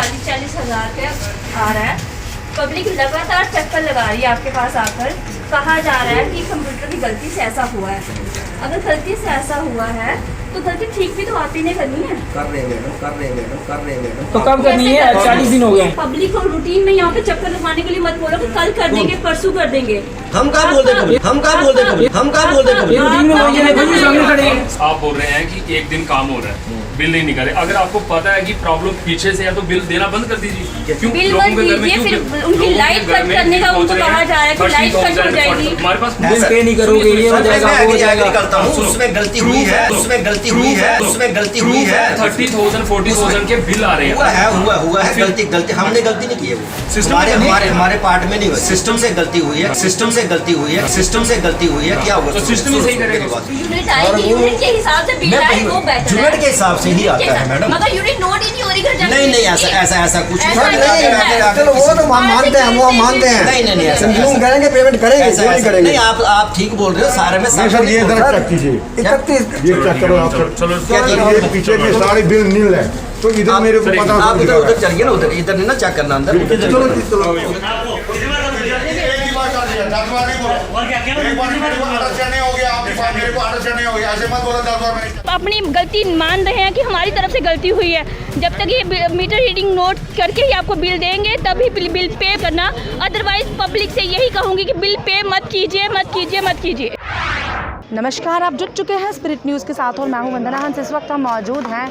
40-40 हज़ार पे आ रहा है। पब्लिक लगातार चक्कर लगा रही है आपके पास आकर। कहा जा रहा है कि कंप्यूटर की गलती से ऐसा हुआ है। अगर गलती से ऐसा हुआ है तो गलती ठीक भी तो आप ही ने करनी है। कर रहे हैं मैडम, कर रहे हैं मैडम, कर रहे हैं मैडम। तो कब करनी है? 40 दिन हो गए। पब्लिक को रूटीन में यहाँ पे चक्कर लगवाने के लिए मत बोलो कि कल कर देंगे, परसों कर देंगे। हम कहाँ बोल दें, हम कहाँ बोल दें, हम कहाँ बोल दें। ये रूटीन में वही है, वही सामने खड़े हैं। आप बोल रहे हैं कि एक दिन काम हो रहा है, बिल नहीं निकाले। अगर आपको पता है कि प्रॉब्लम पीछे से है तो बिल देना बंद कर दीजिए। क्यों बिल लोगों बंद के घर में कीजिए, क्यों फिर उनकी लाइट कट करने का उनको कहा जा रहा है कि लाइट कट हो जाएगी। हमारे पास बिल पे नहीं करोगे, ये हो जाएगा, वो हो जाएगा। करता हूँ, उसमें गलती हुई है, उसमें गलती हुई है, उसमें गलती हुई है। 30,000 40,000 के बिल आ रहे हैं। हुआ है गलती हमने गलती नहीं की है। वो सिस्टम हमारे पार्ट में नहीं हुआ। सिस्टम से गलती हुई है, सिस्टम से गलती हुई है, सिस्टम से गलती हुई है। क्या होगा? तो सिस्टम ही सही करेगा। यूनिट आएगी, यूनिट के हिसाब से बिल आए वो बेहतर है। यूनिट के हिसाब से ही आता है मैडम। मगर यूनिट नोट ही नहीं हो रही घर जाके। नहीं ऐसा कुछ ऐसा नहीं। चलो वो तो हम मानते हैं, वो हम मानते हैं। नहीं ऐसा हम करेंगे, पेमेंट करेंगे, ऐसा नहीं करेंगे। नहीं, आप ठीक बोल रहे हो। सारे में नहीं सर, ये जरा चेक कीजिए, 31 ये चेक करो आप सर। चलो क्या ये पीछे के सारे बिल नील है, तो इधर मेरे को पता आप उधर चलिए ना, इधर नहीं ना चेक करना, अंदर अपनी गलती मान रहे हैं कि हमारी तरफ से गलती हुई है। जब तक ये मीटर रीडिंग नोट करके ही आपको बिल देंगे तभी बिल पे करना। अदरवाइज पब्लिक से यही कहूँगी कि बिल पे मत कीजिए, मत कीजिए, मत कीजिए। नमस्कार, आप जुट चुके हैं स्पिरिट न्यूज़ के साथ और मैं हूं वंदना हंस। इस वक्त हम मौजूद हैं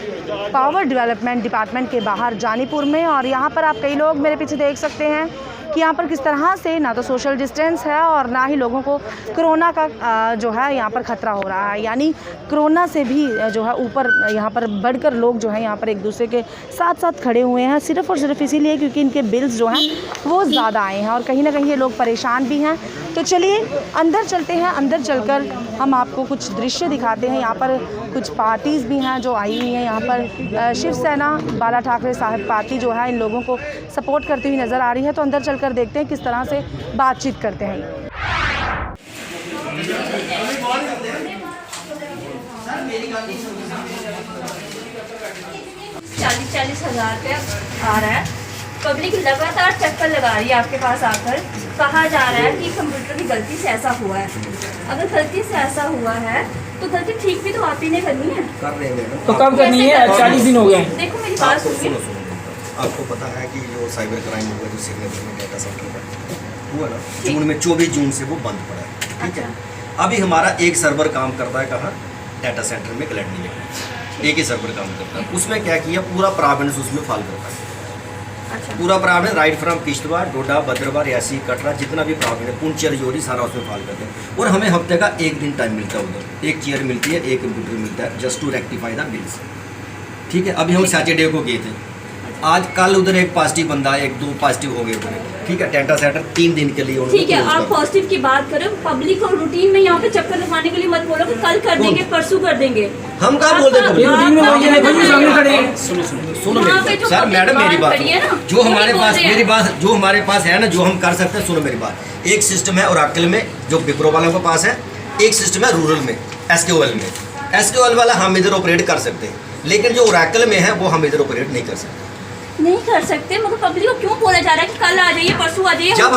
पावर डेवलपमेंट डिपार्टमेंट के बाहर जानीपुर में और यहां पर आप कई लोग मेरे पीछे देख सकते हैं कि यहाँ पर किस तरह से ना तो सोशल डिस्टेंस है और ना ही लोगों को कोरोना का जो है यहाँ पर ख़तरा हो रहा है। यानी कोरोना से भी जो है ऊपर यहाँ पर बढ़कर लोग जो है यहाँ पर एक दूसरे के साथ साथ खड़े हुए हैं, सिर्फ़ और सिर्फ इसीलिए क्योंकि इनके बिल्स जो हैं वो ज़्यादा आए हैं और कहीं ना कहीं ये लोग परेशान भी हैं। तो चलिए अंदर चलते हैं, अंदर चलकर हम आपको कुछ दृश्य दिखाते हैं। यहाँ पर कुछ पार्टीज़ भी हैं जो आई हुई हैं। यहाँ पर शिवसेना बाला ठाकरे साहब पार्टी जो है इन लोगों को सपोर्ट करती हुई नज़र आ रही है। तो अंदर चलकर देखते हैं किस तरह से बातचीत करते हैं। 40-40 हज़ार पे आ रहा है। पब्लिक लगातार चक्कर लगा रही है आपके पास आकर। कहा जा रहा है कि कंप्यूटर की गलती से ऐसा हुआ है। अगर गलती से ऐसा हुआ है तो गलती ठीक भी तो आप ही ने करनी है। कर रहे हैं मैडम। तो कब करनी है? 40 दिन हो गए। देखो मेरी बात सुनिए। आपको पता है कि जो साइबर क्राइम हुआ, जो सिग्नेचर में डेटा सेंटर का हुआ ना, जून में 24 जून से वो बंद पड़ा है। ठीक है, अभी हमारा एक सर्वर काम करता है कहाँ? डाटा सेंटर में कलेक्ट नहीं है, एक ही सर्वर काम करता है। उसमें क्या किया, पूरा प्रोविंस उसमें फॉल करता है। पूरा प्रोविंस राइट फ्रॉम किश्तवाड़, डोडा, भद्रवाह, रियासी, कटरा, जितना भी प्रोविंस है, पुंछ, रजौरी, सारा उसमें फॉल करते हैं। और हमें हफ्ते का एक दिन टाइम मिलता है, उधर एक चेयर मिलती है, एक कंप्यूटर मिलता है, just to rectify the bills. ठीक है, अभी हम सैटरडे को गए थे, आज कल उधर एक पॉजिटिव बंदा, एक 2 पॉजिटिव हो गए उधर। ठीक है, डेटा सेंटर 3 दिन के लिए। ठीक है, आप पॉजिटिव की बात करो। पब्लिक को रूटीन में यहाँ पे चक्कर लगवाने के लिए मत बोलो कि कल कर देंगे, परसों कर देंगे। हम कहाँ बोल दें? ये रूटीन में वही है, वही सामने खड़े हैं। सुनो मेरी बात सर, मैडम मेरी बात, जो हमारे पास मेरी बात जो हमारे पास है ना, जो हम कर सकते हैं, सुनो मेरी बात। एक सिस्टम है ओरेकल में जो विप्रो वालों के पास है, एक सिस्टम है रूरल में एसक्यूएल में। एसक्यूएल वाला हम इधर ऑपरेट कर सकते हैं, लेकिन जो ओरेकल में है वो हम इधर ऑपरेट नहीं कर सकते। नहीं कर सकते, मगर पब्लिक को क्यों बोला जा रहा है कि कल आ जाइए, परसों आ जाइए? जब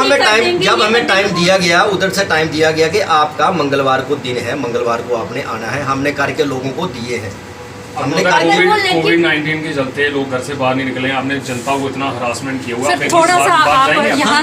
हमें टाइम दिया गया, उधर से टाइम दिया गया कि आपका मंगलवार को दिन है, मंगलवार को आपने आना है, हमने करके लोगों को दिए हैं। हमने कोविड-19 के चलते लोग घर से बाहर नहीं निकले। आपने जनता को इतना हरासमेंट किया हुआ। थोड़ा सा आप यहाँ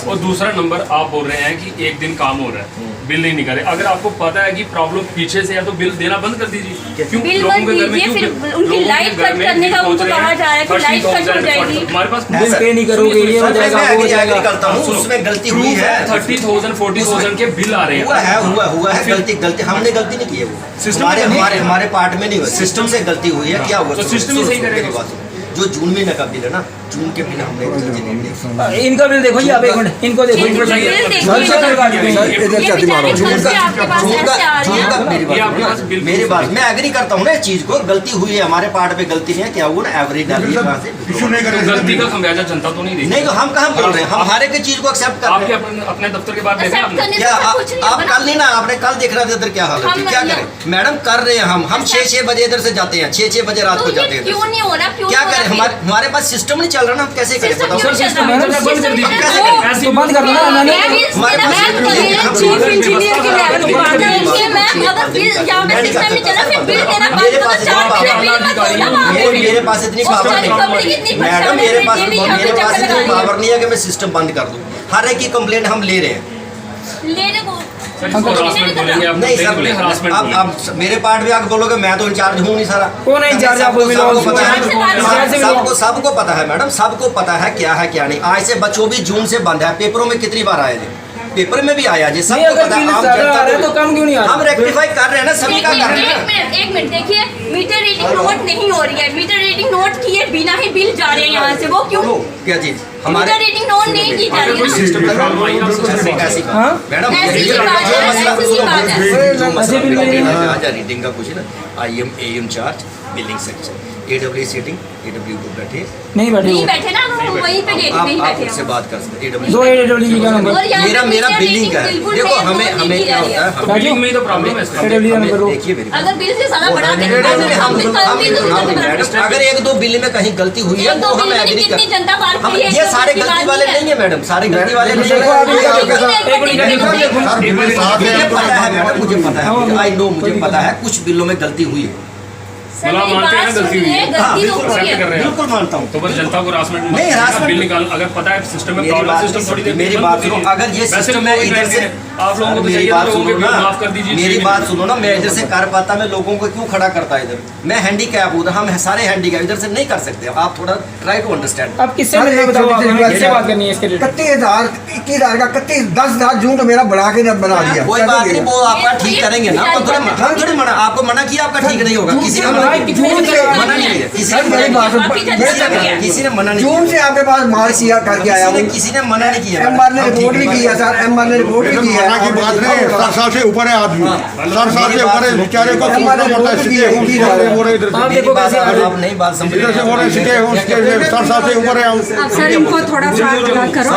और दूसरा नंबर, आप बोल रहे हैं कि एक दिन काम हो रहा है, बिल नहीं निकाले। अगर आपको पता है कि प्रॉब्लम पीछे से है तो बिल देना बंद कर दीजिए। क्यों बिल लोगों बंद के घर में कीजिए, क्यों फिर उनकी लाइट कट करने का उनको कहा जा रहा है कि लाइट कट हो जाएगी। हमारे पास बिल पे नहीं करोगे, ये हो जाएगा, वो हो जाएगा। करता हूँ, उसमें गलती हुई है। 30,000 40,000 के बिल आ रहे हैं। हुआ है गलती हमने गलती नहीं की है। वो सिस्टम हमारे पार्ट में नहीं हुआ, सिस्टम से गलती हुई है। क्या हुआ? तो सिस्टम ही सही करेगा। जो जून महीने का बिल है ना, जून के बिल हमने इनका बिल देखो जी आप, एक मिनट इनको देखो, इनको चाहिए घर से करवा चुके हैं। इधर छाती मारो। मेरी बात मैं एग्री करता हूँ ना इस चीज को, गलती हुई है हमारे पार्ट पे, गलती नहीं है, क्या हुआ ना एवरेज डालिए कहाँ से इशू नहीं तो करें गलती का खमियाजा जनता तो नहीं देगी। नहीं, तो हम कहाँ बोल रहे हैं, हम हर एक चीज को एक्सेप्ट कर आपके रहे हैं। अपने दफ्तर के बाद देखा आपने क्या आप कल नहीं ना, आपने कल देख रहे थे इधर क्या हालत थी, क्या करें मैडम, कर रहे हैं हम 6 बजे इधर से जाते हैं, 6 बजे रात को जाते हैं, क्यों नहीं हो रहा? क्या करें, हमारे पास सिस्टम नहीं चल रहा ना, हम कैसे करें बताओ। सर सिस्टम बंद कर दीजिए, तो बंद कर दो ना मैंने। चीफ इंजीनियर के लेवल पे बात है कि मैम अगर बिल यहाँ पे सिस्टम नहीं चला फिर बिल देना बंद करो, 4 महीने बिल मत दो ना वहाँ पे। मेरे पास इतनी पावर नहीं मैडम, मेरे पास इतनी पावर नहीं है कि मैं सिस्टम बंद कर दूं। हर एक की कंप्लेंट हम ले रहे हैं। लेने को सर इसको harassment बोलेंगे आप, नहीं सर, बोलेंगे harassment आप बोलेंगे। मेरे पार्ट में आके बोलोगे मैं तो इंचार्ज हूँ नहीं सारा। कौन है इंचार्ज? आपको मिलो, सबको पता है, इंचार्ज से मिलो। सबको पता है मैडम, सबको पता है क्या नहीं। आज से 24 जून से बंद है, पेपरों में कितनी बार आए थे, पेपर में भी आया जी, सबको अगर पता बिल है। आम ज्यादा आ जनता रहा है तो कम क्यों नहीं आ हम रहा? रेक्टिफाई कर रहे हैं ना, सभी का कर रहे हैं। एक मिनट देखिए, मीटर रीडिंग नोट नहीं हो रही है, मीटर रीडिंग नोट किए बिना ही बिल जा रहे हैं यहाँ से, वो क्यों? क्या चीज मीटर हमारे रीडिंग नोट नहीं की जा रही है सिस्टम में प्रॉब्लम आई आप सर ऐसी हाँ? मैडम ऐसी जो बात है, मसला ऐसी बात है। जो मसला बिल नहीं है। आजा रीडिंग का कुछ है ना, IM AM charge billing section, AW seating, AW को बैठे नहीं बैठे नहीं वो। बैठे ना, हम वहीं पे गेट पे ही आप बैठे उनसे हैं। बात कर सकते हैं। दो AW का नंबर। और यहाँ पे मेरा मीटर बिलिंग का है, बिल्कुल देखो नहीं, हमें नोट हमें नहीं क्या की जा होता है, रही हम- बिलिंग में ही तो प्रॉब्लम है इसका। AW का नंबर लो। देखिए मेरी अगर बिल से ज्यादा बढ़ा देंगे हम भी कल भी तो मैडम, अगर 1-2 बिल में कहीं गलती हुई है एक तो दो हम बिल में एग्री कितनी कर, जनता बाहर हम खड़ी है, ये एक सारे दो गलती बात वाले नहीं है। नहीं है मैडम, सारे गलती वाले नहीं देखो है। आप इनका देखो सर। सर बिल साफ है, मुझे पता है मैडम, मुझे पता है, आई नो, मुझे पता है कुछ बिलों में गलती हुई है। सर, मतलब मेरी मानते हैं बात ना गलती हुई है। सुनिए, हाँ, गलती तो बिल्कुल हुई accept है। कर रहे हैं आप। बिल्कुल मानता हूँ। तो बस जनता को harassment मत नहीं, कीजिए, harassment- बिल निकाल, अगर पता है सिस्टम में मेरी प्रॉब्लम, बात सिस्टम थोड़ी देर मेरी बंद बात कीजिए। सुनो, अगर ये वैसे सिस्टम भी मैं कोविड इधर से है, आप लोगों को तो मेरी चाहिए बात लोगों के सुनो बिल ना, माफ कर दीजिए। मेरी बात सुनो ना, मैं इधर से कर पाता, मैं लोगों को क्यों खड़ा करता इधर, मैं हैंडीकैप हूँ, हम सारे हैंडीकैप, इधर से नहीं कर सकते, आप थोड़ा ट्राई टू अंडरस्टैंड। अब किससे मिलना बताओ, आप हमें किससे बात करनी है इसके लिए? 31,000 21,000 का 10,000 जून तो मेरा बढ़ा के बना दिया। कोई बात नहीं, वो आपका ठीक करेंगे ना, हम थोड़ी मना, आपको मना किया आपका ठीक नहीं होगा, किसी ने मना भाई, कितने मना दिन नहीं किया, किसी सर ने मेरी बात सुन, आपकी मेरे जनता से- है। किसी ने मना नहीं जून से आपके पास माल किया करके आया हूँ। किसी ने मना नहीं किया। MR ने रिपोर्ट भी किया सर, MR ने रिपोर्ट भी किया मना की बात नहीं है, 60 साल से ऊपर है आदमी, 60 साल से ऊपर है, बेचारे को पूछना पड़ता है, सीधे हो, सीधे हो रहे इधर आप से, देखो कैसे आ रहे आप नहीं बात समझ इधर से हो रहे सीधे हो, उसके 60 साल से ऊपर है हम। अब सर इनको थोड़ा सा करो,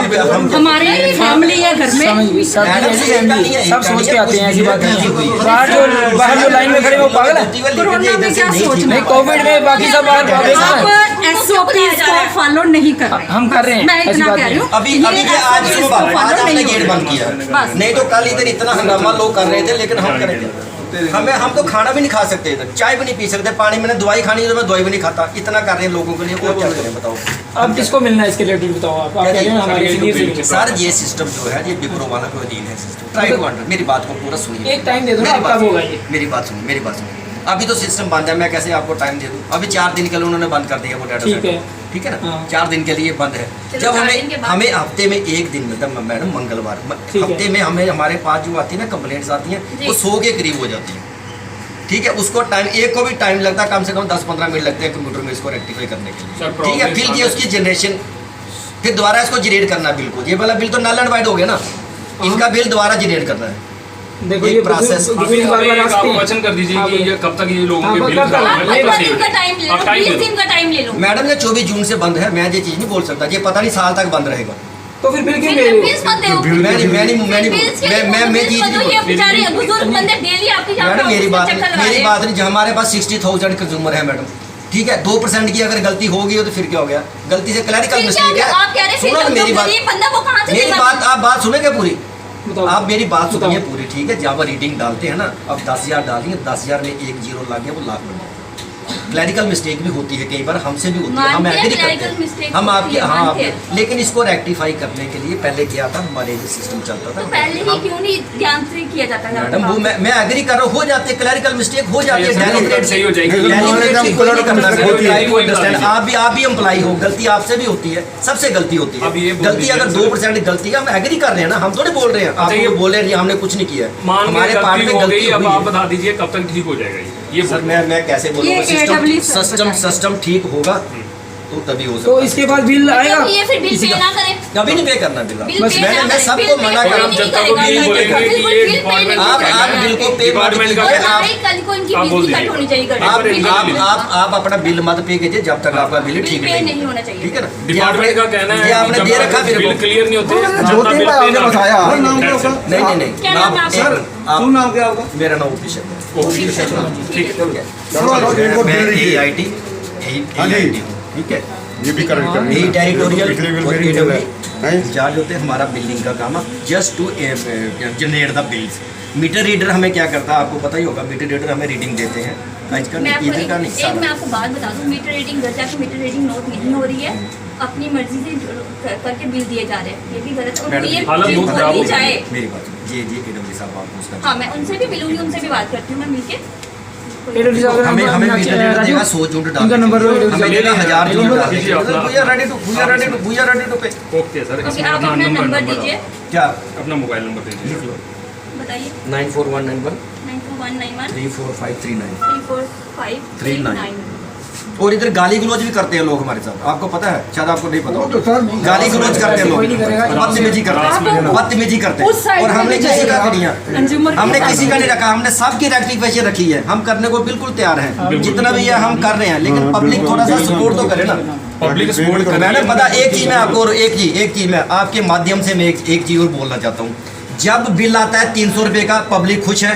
हमारे फैमिली है घर में। समझ गई, सब मैडम, ऐसी ये फैमिली नहीं है, सब सोच के आते हैं, ऐसी बात नहीं गलती हुई है। है। बाहर जो लाइन में खड़े हैं, वो पागल है। कोरोना में क्या सोचना? नहीं, कोविड में बाकी सब बाहर देखा है। आप SOPs को फॉलो नहीं कर रहे। हम कर रहे हैं, मैं ऐसी इतना बात कह रही नहीं। हूँ। अभी ये आज सुनो बात, आज हमने गेट बंद किया है। बस। नहीं तो कल इधर इतना हंगामा लोग कर रहे थे, लेकिन हम करेंगे, हम तो खाना भी नहीं खा सकते इधर, चाय भी नहीं पी सकते, पानी मैंने दवाई खानी है तो मैं दवाई भी नहीं खाता, इतना कर रहे हैं लोगों के लिए, और क्या करें बताओ। अब किसको मिलना है इसके रिलेटेड बताओ आप कह रहे हैं हमारे सीनियर से मिलो। सर ये सिस्टम जो है ये विप्रो वाला को अधीन है सिस्टम, ट्राई टू अंडर, मेरी बात को पूरा सुनिए, एक टाइम दे दो ना, मेरी अब बात कब होगा ये? मेरी बात सुनिए, मेरी बात सुनिए, अभी तो सिस्टम बंद है, मैं कैसे आपको टाइम दे दूं, अभी 4 दिन के लिए उन्होंने बंद कर दिया वो डाटा ठीक सेंटर। है। ठीक है ना, हाँ। 4 दिन के लिए बंद है। चलो, जब 4 दिन के हमें बाद। हमें हफ्ते में 1 दिन मिलता है मैडम, मंगलवार ठीक है। हफ्ते में हमें हमारे पास जो आती है ना कंप्लेंट्स आती हैं वो 100 के करीब हो जाती है। ठीक है, उसको टाइम, एक को भी टाइम लगता है, कम से कम 10-15 मिनट लगते हैं कंप्यूटर में इसको रेक्टिफाई करने के लिए। सर, ठीक है, फिर ये उसकी जनरेशन, फिर दोबारा इसको जनरेट करना बिल को, ये वाला बिल तो नल एंड वाइड हो गया ना, इनका बिल दोबारा जनरेट करना है। देखो एक ये process- बिल बार बार आते आप हैं। वचन कर दीजिए कि ये कब तक ये लोगों हाँ, के बिल कब तक? खराब आप होंगे, 15 तब दिन का टाइम ले लो, आप टाइम 20 ले दिन का टाइम ले लो। मैडम ने 24 जून से बंद है, मैं ये चीज़ नहीं बोल सकता, ये पता नहीं साल तक बंद रहेगा। तो फिर बिल क्यों फिर दे रहे bills मत दो। मैं नहीं Bills के लिए मैं bills चीज़ मत दो, नहीं ये बोल- बेचारे बुजुर्ग बंदे डेली आपकी यहाँ मैडम पे मेरी ऑफिस बात में चक्कर लगा मेरी रहे बात नहीं, जो हमारे पास 60,000 कंज्यूमर है मैडम, ठीक है, 2% की अगर गलती होगी तो फिर क्या हो गया, गलती से क्लैरिकल फिर क्या मिस्टेक हो गया? है। आप कह रहे हैं सुनो ना फिर मेरी बात, गरीब बंदा वो कहाँ से मेरी देगा? बात आप बात सुनेंगे पूरी, बताओ। आप मेरी बात सुनिए बताओ। पूरी, ठीक है, जब रीडिंग डालते हैं ना, अब 10,000 डालिए, 10,000 में 1 जीरो लग गया, वो लाख बन गया। क्लैरिकल मिस्टेक भी होती है कई बार, हमसे भी होती है, हम मानते हैं एग्री करते clerical mistake हैं, हम होती आपकी है, हाँ मानते हैं। लेकिन इसको रेक्टिफाई करने के लिए पहले क्या था, हमारे जो सिस्टम चलता था तो पहले ही हम- क्यों नहीं ध्यान से किया जाता है? मैडम वो मैं एग्री कर रहा हूँ, हो जाते क्लैरिकल मिस्टेक हो जाती है, ये सब डेली upgrade सही हो जाएगी। आप भी एम्प्लॉई हो, गलती आपसे भी होती है, सबसे गलती होती अब ये है, बोल गलती दीजिए अगर सर। 2% गलती है, हम एग्री कर रहे हैं ना, हम थोड़ी बोल रहे हैं, आप अच्छा, ये बोल रहे हैं हमने कुछ नहीं किया है, मान हमारे लीजिए पार्ट गलती में हो गलती गई, अब हुई आप है। बता दीजिए कब तक ठीक हो जाएगा ये सर मैं कैसे बोलूँगा, ये AW सिस्टम ठीक होगा, तो तभी हो तो सकता इसके बाद बिल आएगा तो ये फिर बिल पे ना करें, है। कभी नहीं पे करना बिल बिल बस पे मैंने ना मैं करें, सबको बिल मना पे करा नहीं जब तक वो करेगा, बिल बोलेंगे कि बिल्कुल ये बिल पे नहीं डिपार्टमेंट आप करेगा। बिल को पे मत डिपार्टमेंट का और कीजिए। हमारे कल को इनकी आप बिजली बोल कट दीजिए। होनी चाहिए आप गवर्नमेंट आप अपना बिल मत पे कीजिए जब तक आपका बिल ठीक पे नहीं होना चाहिए। ठीक है ना। डिपार्टमेंट का कहना है ये आपने जब दे रखा मेरे बिल को। क्लियर नहीं होते दो तीन बार आपने बताया नहीं क्या नाम है आपका? आप नाम क्या होगा? मेरा नाम ओपी शर्मा है। ठीक है इनको मैं बिल दीजिए। AIT हाँ जी। ठीक है। ये भी करेक्ट कर यही टेरिटोरियल पिछले बिल और मेरी बिल है हैं? इंचार्ज होते हैं हमारा बिल्डिंग का काम है just to generate the bills. Meter reader हमें क्या करता है आपको पता ही होगा। मीटर रीडर हमें रीडिंग देते हैं आजकल मैं आपको इधर का नहीं एक मैं सारा। आपको बात बता दूं, मीटर रीडिंग घर जाके मीटर रीडिंग नोट नहीं हो रही है, अपनी मर्जी से करके बिल दिए जा रहे हैं, ये भी गलत है। उनको ये हालत चीज़ बहुत खराब बोलनी हो गई। चाहिए। मेरी बात जी AW साहब आप उसका हाँ, मैं उनसे भी मिलूंगी, उनसे भी बात करती हूँ मैं मिलके। AW साहब का हमें नंबर हमें अपना मीटर रीडर राजू, देगा 100 यूनिट डाल इनका नंबर लो, AW हमें साहब। देगा 1000 यूनिट डाल दीजिए अपना। वी आर रेडी टू पे। ओके सर ओके, आप अपना नंबर दीजिए, क्या अपना मोबाइल नंबर दीजिए। बताइए। 9419 9419 34539 34539। और इधर गाली गलौज भी करते हैं लोग हमारे साथ। आपको पता है शायद आपको नहीं पता वो होगा। तो सर गाली गलौज करते हैं कोई नहीं करेगा। लोग बदतमीजी करते हैं बदतमीजी करते उस हैं साइड और हमने में किसी का जाइएगा। नहीं है कंज्यूमर हमने किसी का नहीं रखा। हमने सबकी रेक्टिफिकेशन रखी है। हम करने को बिल्कुल तैयार हैं जितना भी है हम कर रहे हैं लेकिन पब्लिक थोड़ा सा सपोर्ट तो करे ना। पब्लिक सपोर्ट कर मैंने पता एक चीज मैं आपको और एक चीज मैं आपके माध्यम से मैं एक चीज और बोलना चाहता हूँ। जब बिल आता है 300 रुपये का पब्लिक खुश है,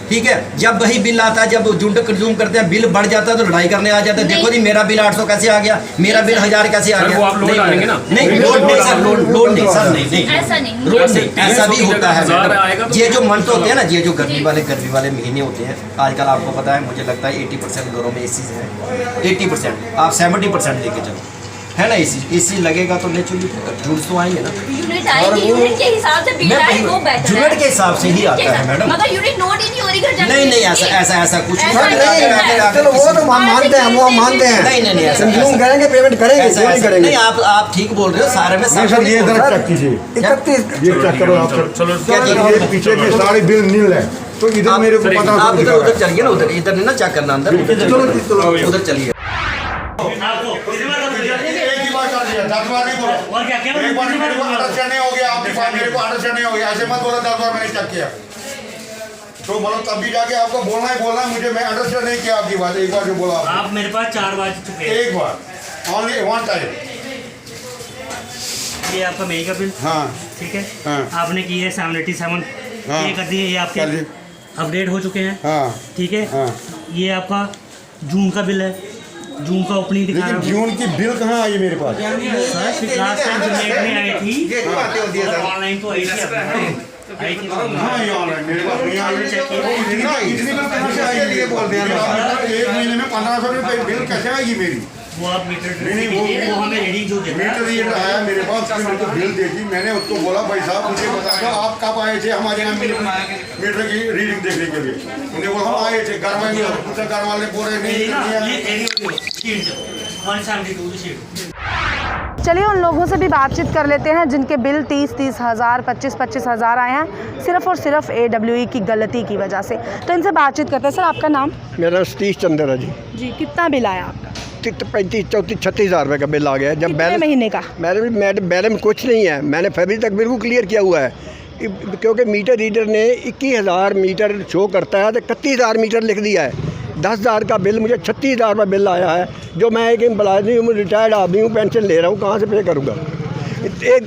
ठीक है। जब वही बिल आता है जब झुंड कंज्यूम करते हैं बिल बढ़ जाता है तो लड़ाई करने आ जाते हैं। देखो जी मेरा बिल 800 कैसे आ गया, मेरा बिल 1000 कैसे आ सर, गया। वो आप लोड डालेंगे ना? नहीं लोड नहीं सर, लोड नहीं सर, नहीं ऐसा नहीं। रोड नहीं ऐसा भी होता है 1000 आएगा मैडम। तो ये जो मंथ होते हैं ना ये जो गर्मी वाले महीने होते हैं आजकल आपको पता है मुझे लगता है 80% घरों में एसी है। 80% आप 70% लेके चलो है ना। एसी लगेगा तो नेचुरली झूठ तो आएंगे ना। यूनिट आएगी, यूनिट के हिसाब से बिल आए वो बेहतर है। यूनिट के हिसाब से ही आता है मैडम। मगर यूनिट नोट ही नहीं हो रही घर जाके। नहीं ऐसा कुछ नहीं। ऐसा नहीं है। चलो वो तो हम मानते हैं, वो हम मानते हैं। नहीं ऐसा कंज्यूम करेंगे, पेमेंट करेंगे, ऐसा क्यों नहीं करेंगे? नहीं आप ठीक बोल रहे हो सारे में नहीं सर ये जरा चेक कीजिए 31 ये चेक करो आप सर चलो क्या चीज़? ये पीछे के सारे बिल नील है तो इधर मेरे को पता आप दिखा उधर रहा है। चलिए ना इधर नहीं ना चेक करना अंदर उधर चलिए। एक ही बार कर दिया 10 बार नहीं बोलो एक बार मेरे को अंडरस्टैंड नहीं हो गया आपकी बात मेरे को अंडरस्टैंड नहीं हो गया ऐसे मत बोलो 10 बार मैंने चेक किया तो मतलब तब भी जाके आपको बोलना है मुझे मैं अंडरस्टैंड नहीं किया आपकी बात एक बार जो बोला आपने। आप मेरे पास 4 बार चुके हैं। एक बार ओनली वन टाइम। ये आपका मई का बिल हाँ ठीक है। हाँ। आपने की है 787 हाँ। ये कर दिए, ये आपके कर दिए। अपडेट हो चुके हैं हाँ ठीक है। हाँ। ये आपका जून का बिल है, जून का ओपनिंग दिखा रहा लेकिन हूँ। जून की बिल कहाँ आई है मेरे पास? सर लास्ट टाइम जो नेट में आई थी और ऑनलाइन तो आई थी आई थी हाँ ये ऑनलाइन मेरे पास नहीं आई इतनी बिल कहाँ से आएगी? बोलते हैं एक महीने में 1500 रुपये बिल कैसे आएगी मेरी? वो आप मीटर नहीं, वो हमें रीडिंग जो देता मीटर रीडर आया मेरे पास उसने मेरे को बिल दे दी। मैंने उसको बोला भाई साहब मुझे बता दो आप कब आए थे हमारे यहाँ मीटर की रीडिंग देखने के लिए। उन्होंने बोला हम आए थे घर में पूछा घर वाले बोल रहे नहीं चलिए उन लोगों से भी बातचीत कर लेते हैं जिनके बिल 30-30 हज़ार 25-25 हज़ार आए हैं सिर्फ और सिर्फ AWE की गलती की वजह से। तो इनसे बातचीत करते हैं। सर आपका नाम? मेरा सतीश चंद्र है जी। जी, कितना बिल आया आपका? 35-36 हज़ार रुपये का बिल आ गया है। जब कितने महीने का? मेरे बैलेंस में कुछ नहीं है, मैंने फरवरी तक बिल्कुल क्लियर किया हुआ है क्योंकि मीटर रीडर ने 21,000 मीटर शो करता है तो 31,000 मीटर लिख दिया है। 10,000 का बिल मुझे 36,000 का बिल आया है जो मैं एक एम्प्लॉय हूँ, रिटायर्ड आदमी हूँ, पेंशन ले रहा हूँ, कहाँ से पे करूँगा?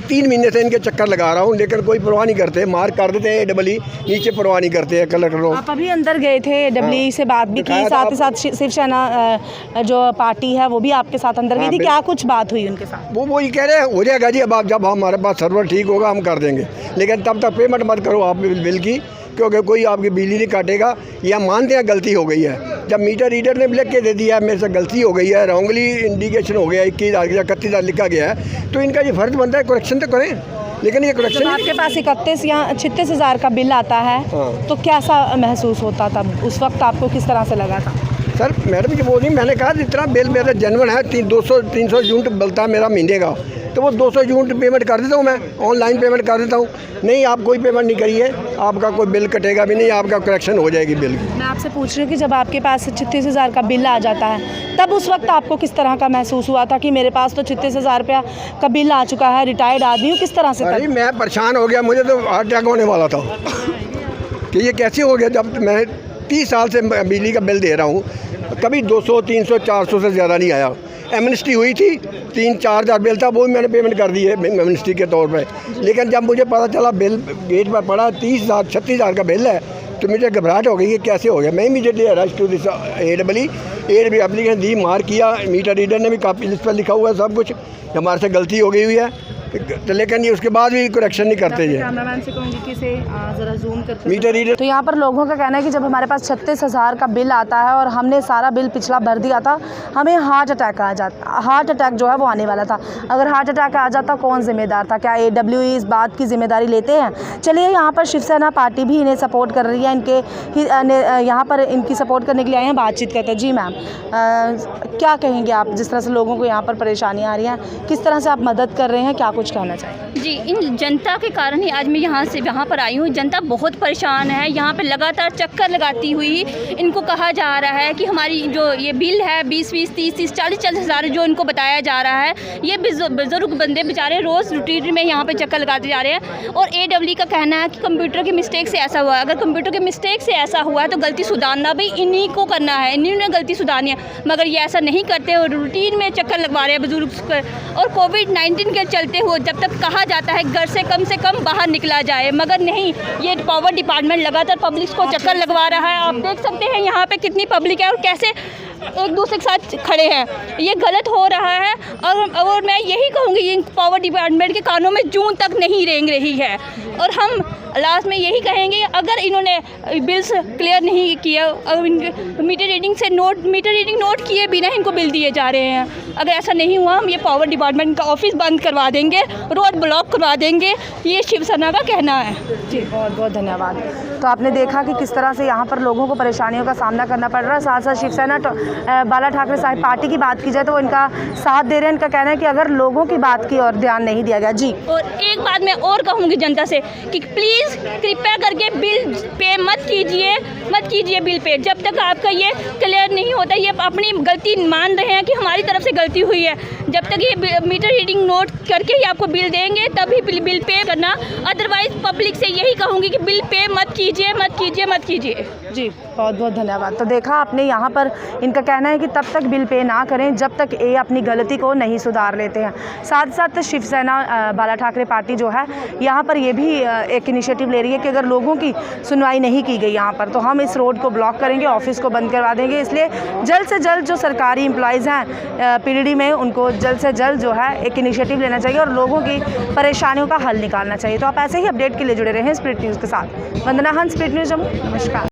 3 महीने से इनके चक्कर लगा रहा हूँ लेकिन कोई परवाह नहीं करते, मार कर देते हैं AWE नीचे परवाह नहीं करते हैं कलेक्टर। आप अभी अंदर गए थे, AWE से बात भी की, साथ ही साथ शिवसेना जो पार्टी है वो भी आपके साथ अंदर गई थी, क्या कुछ बात हुई उनके साथ? वो ये कह रहे हैं हो जाएगा जी, अब आप जब हमारे पास सर्वर ठीक होगा हम कर देंगे, लेकिन तब तक पेमेंट मत करो आप बिल की क्योंकि कोई आपकी बिजली नहीं काटेगा। या मानते हैं गलती हो गई है, जब मीटर रीडर ने लिख के दे दिया है मेरे से गलती हो गई है, रॉन्गली इंडिकेशन हो गया 21,000 या 31,000 लिखा गया है तो इनका ये फर्ज बनता है करेक्शन तो करें। लेकिन ये करेक्शन आपके पास 31 या 36 हज़ार का बिल आता है तो कैसा महसूस होता था उस वक्त, आपको किस तरह से लगा था? सर मैडम जी वो नहीं, मैंने कहा जितना बिल मेरा जेन्युइन है 300 यूनिट बनता है मेरा महीने का, तो वो 200 यूनिट पेमेंट कर देता हूँ, मैं ऑनलाइन पेमेंट कर देता हूँ। नहीं आप कोई पेमेंट नहीं करिए, आपका कोई बिल कटेगा भी नहीं, आपका करेक्शन हो जाएगी बिल की। मैं आपसे पूछ रही हूँ कि जब आपके पास 36,000 का बिल आ जाता है तब उस वक्त आपको किस तरह का महसूस हुआ था कि मेरे पास तो 36,000 रुपया का बिल आ चुका है, रिटायर्ड आदमी हूँ, किस तरह से? अरे मैं परेशान हो गया, मुझे तो हार्ट अटैक होने वाला था कि ये कैसे हो गया, जब मैं 30 साल से बिजली का बिल दे रहा हूँ, कभी 200 300 400 से ज़्यादा नहीं आया। एमनेस्टी हुई थी 3-4 हज़ार बिल था, वो भी मैंने पेमेंट कर दी है एमनेस्टी के तौर पे, लेकिन जब मुझे पता चला बिल गेट पर पड़ा 30,000 36,000 का बिल है, तो मुझे घबराहट हो गई कि कैसे हो गया। मैं immediately rush to this application दी, मार किया, मीटर रीडर ने भी काफ़ी लिस्ट पर लिखा हुआ है सब कुछ, हमारे से गलती हो गई हुई है, लेकिन ये उसके बाद भी करेक्शन नहीं करते ये। कैमरामैन से कहूँगी कि इसे ज़रा जूम करके। मीटर रीडर तो यहाँ पर लोगों का कहना है कि जब हमारे पास 36,000 का बिल आता है और हमने सारा बिल पिछला भर दिया था, हमें हार्ट अटैक जो है वो आने वाला था। अगर हार्ट अटैक आ जाता कौन जिम्मेदार था? क्या AWE इस बात की जिम्मेदारी लेते हैं? चलिए यहाँ पर शिवसेना पार्टी भी इन्हें सपोर्ट कर रही है, यहाँ पर इनकी सपोर्ट करने के लिए आए हैं, बातचीत करते हैं। जी मैम, क्या कहेंगे आप, जिस तरह से लोगों को यहाँ पर परेशानियाँ आ रही हैं, किस तरह से आप मदद कर रहे हैं, क्या कुछ कहना चाहिए? जी, इन जनता के कारण ही आज मैं यहाँ पर आई हूँ। जनता बहुत परेशान है, यहाँ पे लगातार चक्कर लगाती हुई इनको कहा जा रहा है कि हमारी जो ये बिल है 20-20, 30-30, 40-40 हज़ार जो इनको बताया जा रहा है, ये बुजुर्ग बंदे बेचारे रोज़ रूटीन में यहाँ पे चक्कर लगाते जा रहे हैं। और AWE का कहना है कि कंप्यूटर की मिस्टेक से ऐसा हुआ है। अगर कंप्यूटर की मिस्टेक से ऐसा हुआ है तो गलती सुधारना भी इन्हीं को करना है, इन्हीं ने गलती सुधारनी है, मगर ये ऐसा नहीं करते और रूटीन में चक्कर लगवा रहे हैं बुजुर्ग पर। और कोविड-19 के चलते हुए जब तक कहा जाता है घर से कम बाहर निकला जाए, मगर नहीं, ये पावर डिपार्टमेंट लगातार पब्लिक को चक्कर लगवा रहा है। आप देख सकते हैं यहाँ पे कितनी पब्लिक है और कैसे एक दूसरे के साथ खड़े हैं, ये गलत हो रहा है। और मैं यही कहूँगी, इन पावर डिपार्टमेंट के कानों में जून तक नहीं रेंग रही है। और हम लास्ट में यही कहेंगे, अगर इन्होंने बिल्स क्लियर नहीं किया, मीटर रीडिंग नोट किए बिना इनको बिल दिए जा रहे हैं, अगर ऐसा नहीं हुआ हम ये पावर डिपार्टमेंट का ऑफिस बंद करवा देंगे, रोड ब्लॉक करवा देंगे, ये शिवसेना का कहना है। जी, बहुत बहुत धन्यवाद। तो आपने देखा कि किस तरह से यहाँ पर लोगों को परेशानियों का सामना करना पड़ रहा है। साथ साथ शिवसेना बाला ठाकरे साहब पार्टी की बात की जाए तो वो इनका साथ दे रहे हैं। इनका कहना है कि अगर लोगों की बात की और ध्यान नहीं दिया गया। जी, और एक बात मैं और कहूँगी जनता से कि प्लीज़ कृपया करके बिल पे मत कीजिए बिल पे, जब तक आपका ये क्लियर नहीं होता। ये अपनी गलती मान रहे हैं कि हमारी तरफ से गलती हुई है, जब तक ये मीटर रीडिंग नोट करके ही आपको बिल देंगे तभी बिल पे करना। अदरवाइज पब्लिक से यही कहूँगी कि बिल पे मत कीजिए। जी, बहुत बहुत धन्यवाद। तो देखा आपने, यहाँ पर इनका कहना है कि तब तक बिल पे ना करें जब तक ये अपनी गलती को नहीं सुधार लेते हैं। साथ साथ शिवसेना बाला ठाकरे पार्टी जो है यहाँ पर ये भी एक इनिशिएटिव ले रही है कि अगर लोगों की सुनवाई नहीं की गई यहाँ पर तो हम इस रोड को ब्लॉक करेंगे, ऑफिस को बंद करवा देंगे। इसलिए जल्द से जल्द जो सरकारी एम्प्लॉयज़ हैं PDD में, उनको जल्द से जल्द जो है एक इनिशिएटिव लेना चाहिए और लोगों की परेशानियों का हल निकालना चाहिए। तो आप ऐसे ही अपडेट के लिए जुड़े रहें स्प्रिट न्यूज़ के साथ। वंदना हंस, स्प्रिट न्यूज़ जम्मू। नमस्कार।